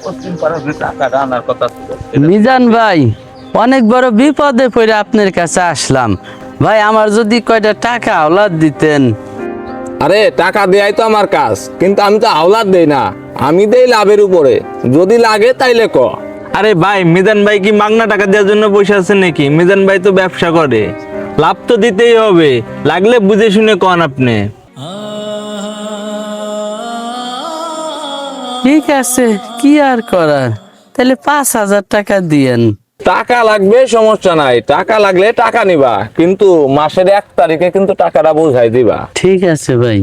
পশ্চিম পাড়ার যে টাকাটা আনার কথা ছিল মিজান ভাই, অনেক বড় বিপদে পড়ে আপনার কাছে আসলাম ভাই। আমার যদি কয়টা টাকা আওলাদ দিতেন। আরে টাকা দেয়াই তো আমার কাজ, কিন্তু আমি তো আওলাদ দেই না, আমি দেই লাভের উপরে। যদি লাগে তাইলে ক। আরে ভাই, মিজান ভাই কি মাগনা টাকা দেওয়ার জন্য বসে আছে নাকি? মিজান ভাই তো ব্যবসা করে, লাভ তো দিতেই হবে, লাগলে বুঝে শুনে কন আপনি। ঠিক আছে, কি আর করার, তাহলে 5,000 টাকা দিয়েন। টাকা লাগবে সমস্যা নাই, টাকা লাগলে টাকা নিবা, কিন্তু মাসের 1 তারিখে কিন্তু টাকাটা বুঝাই দিবা। ঠিক আছে ভাই,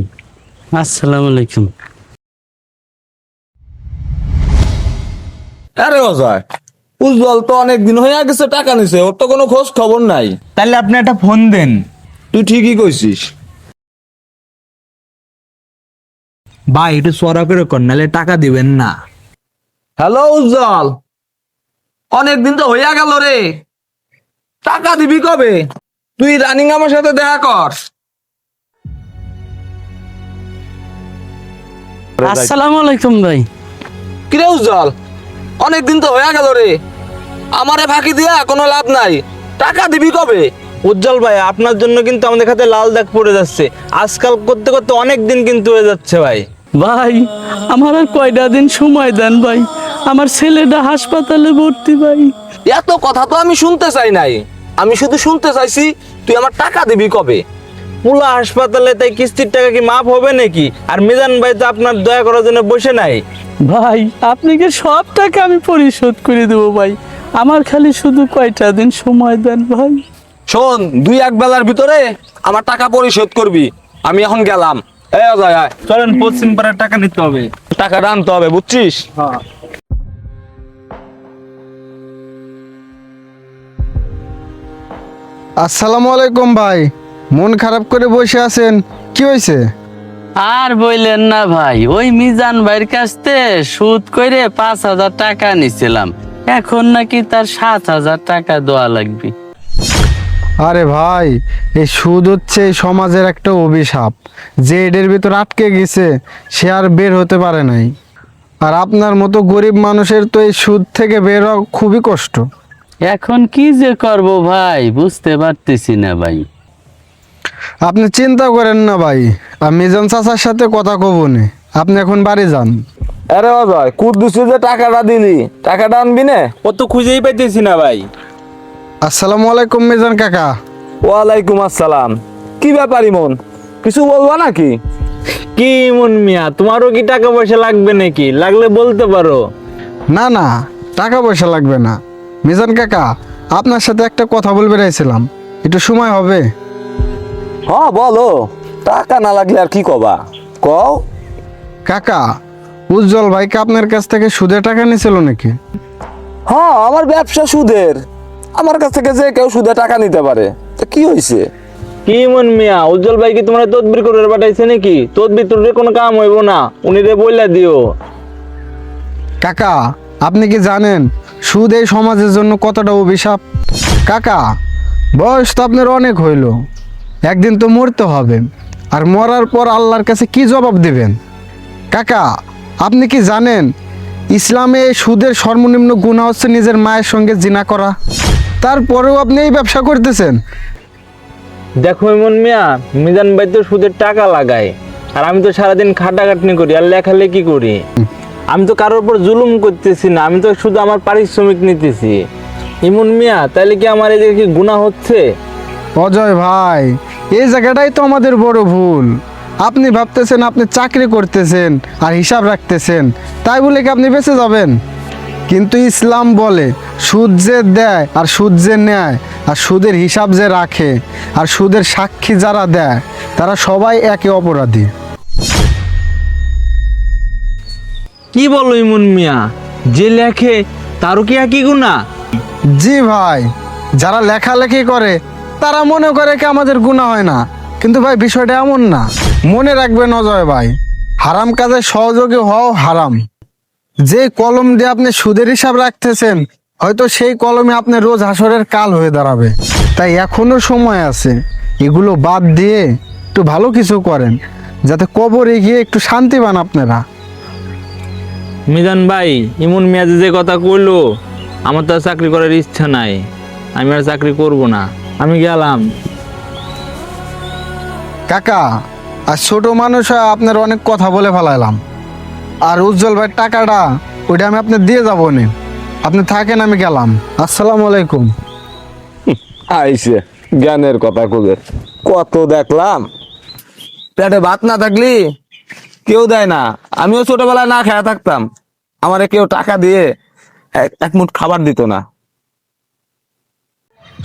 আসসালামু আলাইকুম। আরে অজয়, উজ্জ্বল তো অনেক দিন হয়ে গেছে টাকা নিছে, ওর তো কোনো খোঁজ খবর নাই। তাহলে আপনি একটা ফোন দেন। তুই ঠিকই কইছিস। ভাই একটু সরা করে কর, নাহলে টাকা দিবেন না। হ্যালো উজ্জ্বল, অনেক দিন তো হইয়া গেল রে, টাকা দিবি কবে? তুই রানিং আমার সাথে দেখা কর। আসসালামু আলাইকুম ভাই। কিরে উজ্জ্বল, অনেক দিন তো হইয়া গেল রে, আমারে ফাঁকি দিয়া কোনো লাভ নাই, টাকা দিবি কবে? উজ্জ্বল ভাই, আপনার জন্য কিন্তু আমাদের খাতে লাল দাগ পড়ে যাচ্ছে, আজকাল করতে করতে অনেক দিন কিন্তু হয়ে যাচ্ছে ভাই। ভাই, আমার আর কয়টা দিন সময় দেন ভাই, আমার ছেলেটা হাসপাতালে ভর্তি ভাই। এত কথা তো আমি শুনতে চাই নাই, আমি শুধু শুনতে চাইছি তুই আমার টাকা দিবি কবে। পুলা হাসপাতালে, তাই কিস্তির টাকা কি মাফ হবে নাকি? আর মিজান ভাই তো আপনার দয়া করার জন্য বসে নাই। ভাই, আপনাকে সব টাকা আমি পরিশোধ করে দেবো ভাই, আমার খালি শুধু কয়টা দিন সময় দেন ভাই। শোন, 2-1 বেলার ভিতরে আমার টাকা পরিশোধ করবি। আমি এখন গেলাম। এই অজয় আয়, চলেন, পশ্চিম পাড়ার টাকা নিতে হবে। টাকাটা আনতে হবে, বুঝছিস? আসসালামু আলাইকুম ভাই, মন খারাপ করে বসে আছেন, কি হয়েছে? আর বললেন না ভাই, ওই মিজান ভাইয়ের কাছ থেকে সুদ করে 5,000 টাকা নিছিলাম, এখন নাকি তার 7,000 টাকা দেওয়া লাগবে। আরে ভাই, এই সুদ হচ্ছে এই সমাজের একটা অভিশাপ, যে এদের ভিতর আটকে গেছে সে আর বের হতে পারে নাই। আর আপনার মতো গরিব মানুষের তো এই সুদ থেকে বের হওয়া খুবই কষ্ট। এখন কি যে করব ভাই, বুঝতে পারতেছি না ভাই। আপনি চিন্তা করেন না ভাই, আমি মিজান চাচার সাথে কথা কবনে, আপনি এখন বাড়ি যান। আরে অজয়, কুদ্দুসে যে টাকাটা দিলি, টাকাটা আনবি না? ও তো খুঁজেই পাইতেছি না ভাই। আসসালামু আলাইকুম মিজান কাকা। ওয়ালাইকুম আসসালাম। কি ব্যাপার ইমন, কিছু বলবা নাকি? কি মন মিয়া, তোমারও কি টাকা পয়সা লাগবে নাকি? লাগলে বলতে পারো। না না, টাকা পয়সা লাগবে না। মিজান কাকা, আপনার সাথে একটা কথা বলবে চাইছিলাম, একটু সময় হবে? হ্যাঁ বলো, টাকা না লাগলে আর কি কবা, কও। কাকা, উজ্জ্বল ভাইকে আপনার কাছ থেকে সুদে টাকা নিয়েছিল নাকি? হ্যাঁ, আমার ব্যবসা সুদের, আমার কাছ থেকে যে কেউ সুদে টাকা নিতে পারে, তা কি হয়েছে? কি মন মিয়া, উজ্জ্বল ভাই কি তোমরা তদবির করে পাঠাইছে নাকি? তদবির তোদের কোনো কাম হইব না, উনি রে বইলা দিও। কাকা, আপনি কি জানেন সুদ এই সমাজের জন্য কতটা অভিশাপ? কাকা, বয়স তো আপনার অনেক হইল, একদিন তো মরতে হবে, আর মরার পর আল্লাহর কাছে কি জবাব দিবেন? কাকা, আপনি কি জানেন ইসলামে এই সুদের সর্বনিম্ন গুনাহ হচ্ছে নিজের মায়ের সঙ্গে জিনা করা, তারপরেও আপনি এই ব্যবসা করতেছেন? দেখো মন মিয়া, মিজান ভাই তো সুদের টাকা লাগায়, আর আমি তো সারাদিন খাটাখাটনি করি আর লেখালেখি করি। আমি তো কারোর উপর জুলুম করতেছি না, আমি তো শুধু আমার পারিশ্রমিক নিতেছি। ইমন মিয়া, তাহলে কি আমার এই কি গুনাহ হচ্ছে? অজয় ভাই, এই জায়গাটাই তো আমাদের বড় ভুল। আপনি ভাবতেছেন আপনি চাকরি করতেছেন আর হিসাব রাখতেছেন, তাই বলে কি আপনি বেঁচে যাবেন? কিন্তু ইসলাম বলে সুদ যে দেয় আর সুদ যে নেয় আর সুদের হিসাব যে রাখে আর সুদের সাক্ষী যারা দেয় তারা সবাই একে অপরাধী। কি বলো ইমন মিয়া, যে লেখে তারও কি একই গুনাহ? জি ভাই, যারা লেখালেখি করে তারা মনে করে কি আমাদের গুনাহ হয় না, কিন্তু ভাই বিষয়টা এমন না। মনে রাখবেন অজয় ভাই, হারাম কাজে সহযোগী হওয়াও হারাম। যে কলম দিয়ে আপনি সুদের হিসাব রাখতেছেন, হয়তো সেই কলমে আপনার রোজ হাসরের কাল হয়ে দাঁড়াবে। তাই এখনো সময় আছে, এগুলো বাদ দিয়ে একটু ভালো কিছু করেন, যাতে কবরে গিয়ে একটু শান্তি পান আপনারা। মিজান ভাই ইমন মিয়া যে কথা কইলো, আমার তো আর চাকরি করার ইচ্ছা নাই, আমি আর চাকরি করব না, আমি গেলাম। কাকা আর ছোট মানুষ হয়ে আপনার অনেক কথা বলে ফেলাইলাম। আর উজ্জ্বল ভাই টাকাটা ওইটা আমি আপনার দিয়ে যাবো নে। আপনি থাকেন, আমি গেলাম। আসসালামু আলাইকুম। আইসে জ্ঞানের কথা কবে কত দেখলাম, পেটে ভাত না থাকলি কেউ দেয় না। আমিও ছোটবেলায় না খেয়ে থাকতাম, আমারে কেউ টাকা দিয়ে এক মুঠ খাবার দিত না।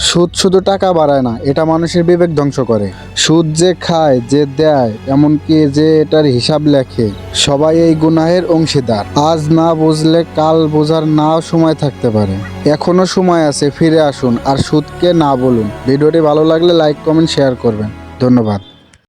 সুদ শুধু টাকা বাড়ায় না, এটা মানুষের বিবেক ধ্বংস করে। সুদ যে খায়, যে দেয়, এমনকি যে এটার হিসাব লেখে, সবাই এই গুনাহের অংশীদার। আজ না বুঝলে কাল বোঝার নাও সময় থাকতে পারে। এখনো সময় আছে, ফিরে আসুন আর সুদকে না বলুন। ভিডিওটি ভালো লাগলে লাইক, কমেন্ট, শেয়ার করবেন। ধন্যবাদ।